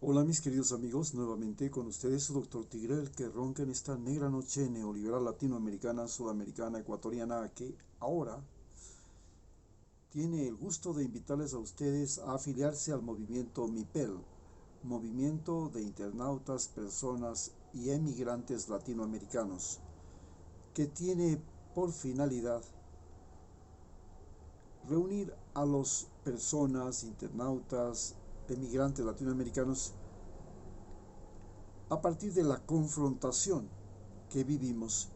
Hola mis queridos amigos, nuevamente con ustedes su Dr. Tigre, el que ronca en esta negra noche neoliberal latinoamericana, sudamericana, ecuatoriana, que ahora tiene el gusto de invitarles a ustedes a afiliarse al movimiento MIPEL, Movimiento de Internautas, Personas y Emigrantes Latinoamericanos, que tiene por finalidad reunir a las personas, internautas, emigrantes latinoamericanos a partir de la confrontación que vivimos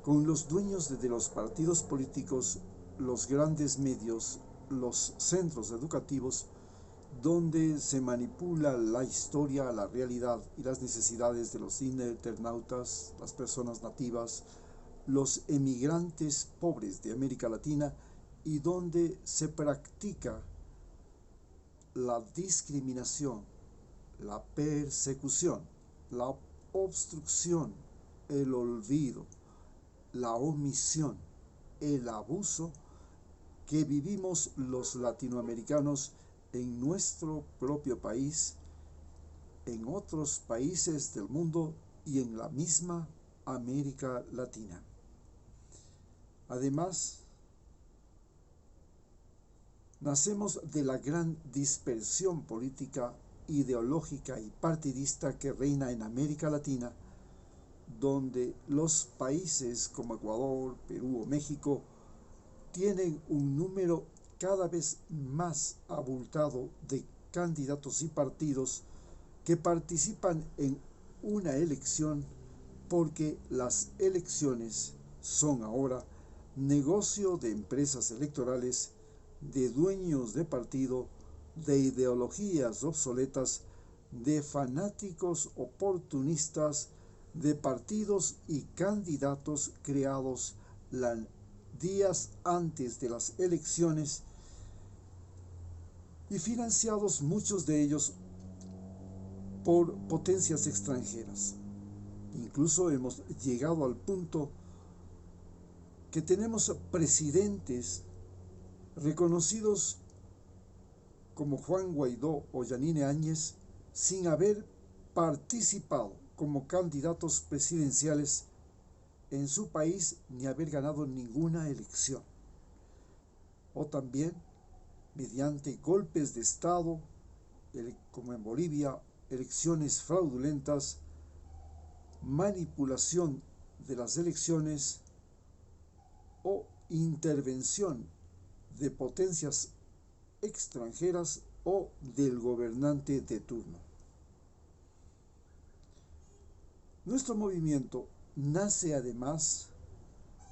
con los dueños de los partidos políticos, los grandes medios, los centros educativos, donde se manipula la historia, la realidad y las necesidades de los internautas, las personas nativas, los emigrantes pobres de América Latina, y donde se practica la discriminación, la persecución, la obstrucción, el olvido, la omisión, el abuso que vivimos los latinoamericanos en nuestro propio país, en otros países del mundo y en la misma América Latina. Además, nacemos de la gran dispersión política, ideológica y partidista que reina en América Latina, donde los países como Ecuador, Perú o México tienen un número cada vez más abultado de candidatos y partidos que participan en una elección, porque las elecciones son ahora negocio de empresas electorales, de dueños de partido, de ideologías obsoletas, de fanáticos oportunistas, de partidos y candidatos creados días antes de las elecciones y financiados muchos de ellos por potencias extranjeras. Incluso hemos llegado al punto que tenemos presidentes reconocidos como Juan Guaidó o Yanine Áñez sin haber participado como candidatos presidenciales en su país ni haber ganado ninguna elección. O también mediante golpes de Estado, como en Bolivia, elecciones fraudulentas, manipulación de las elecciones o intervención de potencias extranjeras o del gobernante de turno. Nuestro movimiento nace además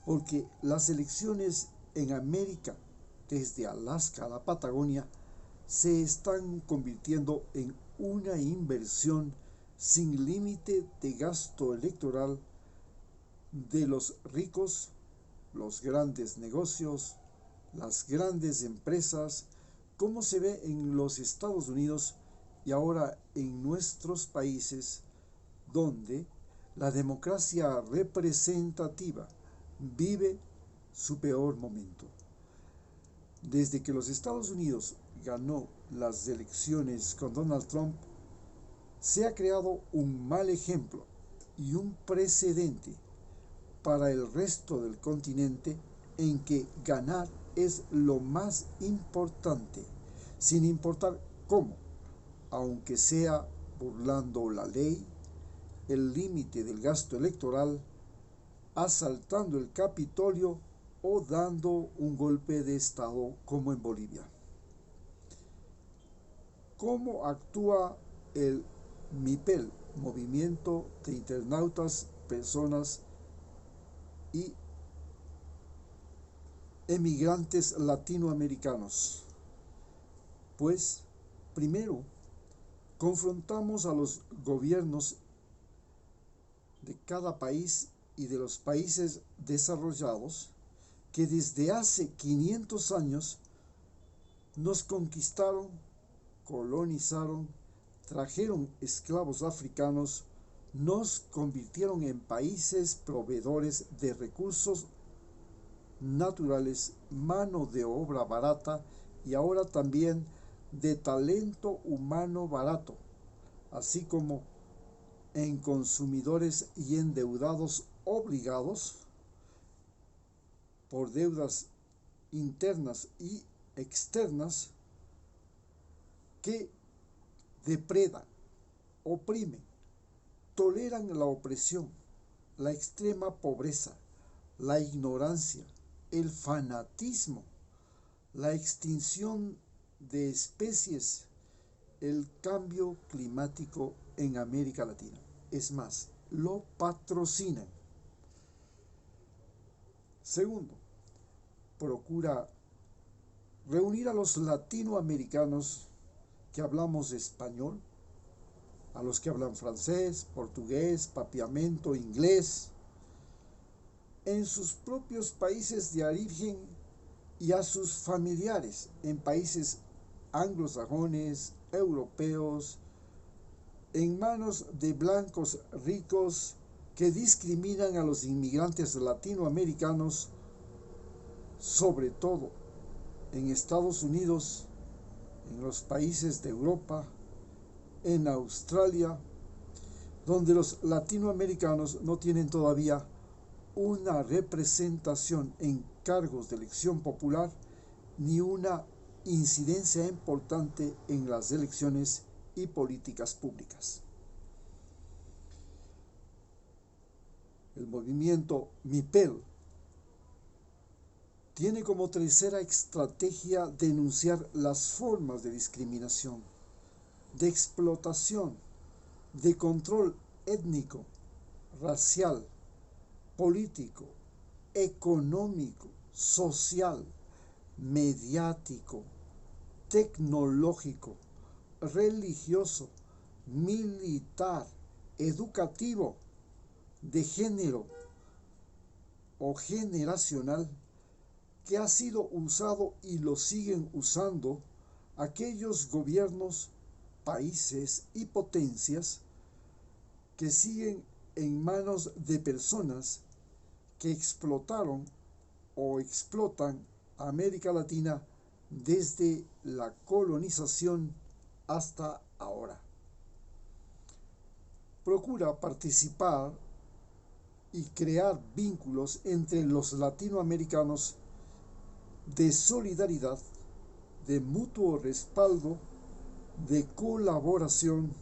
porque las elecciones en América, desde Alaska a la Patagonia, se están convirtiendo en una inversión sin límite de gasto electoral de los ricos, los grandes negocios, las grandes empresas, como se ve en los Estados Unidos y ahora en nuestros países, donde la democracia representativa vive su peor momento. Desde que los Estados Unidos ganó las elecciones con Donald Trump, se ha creado un mal ejemplo y un precedente para el resto del continente, en que ganar es lo más importante, sin importar cómo, aunque sea burlando la ley, el límite del gasto electoral, asaltando el Capitolio o dando un golpe de Estado como en Bolivia. ¿Cómo actúa el MIPEL, Movimiento de Internautas, Personas y Emigrantes Latinoamericanos? Pues, primero, confrontamos a los gobiernos de cada país y de los países desarrollados que desde hace 500 años nos conquistaron, colonizaron, trajeron esclavos africanos, nos convirtieron en países proveedores de recursos naturales, mano de obra barata y ahora también de talento humano barato, así como en consumidores y endeudados obligados por deudas internas y externas que depredan, oprimen, toleran la opresión, la extrema pobreza, la ignorancia, el fanatismo, la extinción de especies, el cambio climático en América Latina. Es más, lo patrocinan. Segundo, procura reunir a los latinoamericanos que hablamos español, a los que hablan francés, portugués, papiamento, inglés, en sus propios países de origen y a sus familiares en países anglosajones, europeos, en manos de blancos ricos que discriminan a los inmigrantes latinoamericanos, sobre todo en Estados Unidos, en los países de Europa, en Australia, donde los latinoamericanos no tienen todavía una representación en cargos de elección popular ni una incidencia importante en las elecciones y políticas públicas. El movimiento MIPEL tiene como tercera estrategia denunciar las formas de discriminación, de explotación, de control étnico, racial, político, económico, social, mediático, tecnológico, religioso, militar, educativo, de género o generacional, que ha sido usado y lo siguen usando aquellos gobiernos, países y potencias que siguen en manos de personas que explotaron o explotan a América Latina desde la colonización hasta ahora. Procura participar y crear vínculos entre los latinoamericanos de solidaridad, de mutuo respaldo, de colaboración,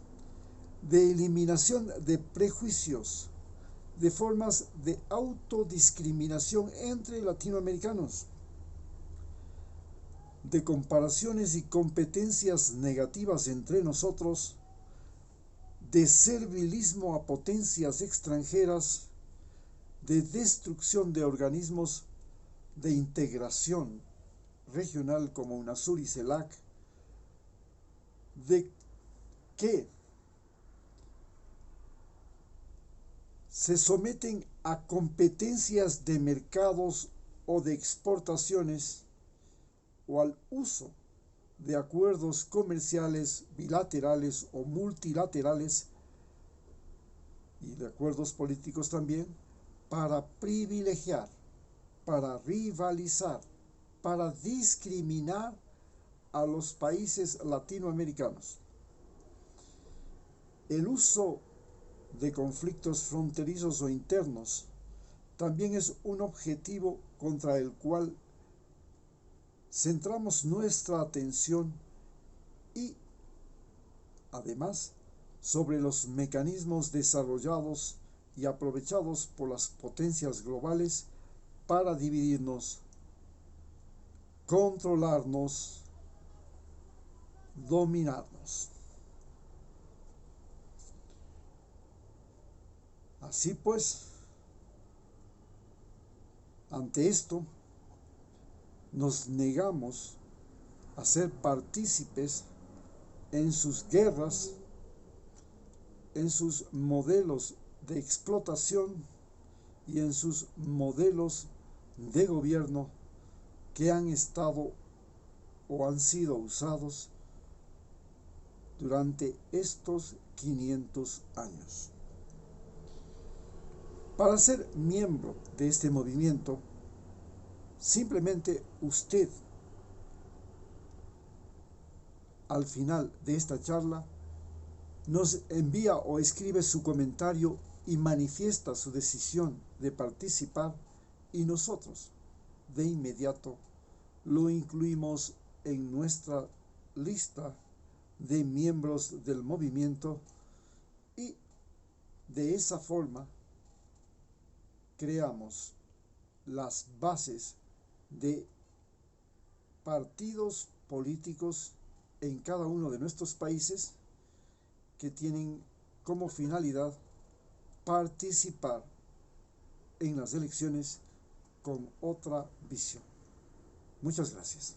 de eliminación de prejuicios, de formas de autodiscriminación entre latinoamericanos, de comparaciones y competencias negativas entre nosotros, de servilismo a potencias extranjeras, de destrucción de organismos de integración regional como UNASUR y CELAC, de que se someten a competencias de mercados o de exportaciones o al uso de acuerdos comerciales bilaterales o multilaterales y de acuerdos políticos también para privilegiar, para rivalizar, para discriminar a los países latinoamericanos. El uso de conflictos fronterizos o internos también es un objetivo contra el cual centramos nuestra atención y, además, sobre los mecanismos desarrollados y aprovechados por las potencias globales para dividirnos, controlarnos, dominarnos. Así pues, ante esto, nos negamos a ser partícipes en sus guerras, en sus modelos de explotación y en sus modelos de gobierno que han estado o han sido usados durante estos 500 años. Para ser miembro de este movimiento, simplemente usted, al final de esta charla, nos envía o escribe su comentario y manifiesta su decisión de participar, y nosotros de inmediato lo incluimos en nuestra lista de miembros del movimiento, y de esa forma creamos las bases de partidos políticos en cada uno de nuestros países que tienen como finalidad participar en las elecciones con otra visión. Muchas gracias.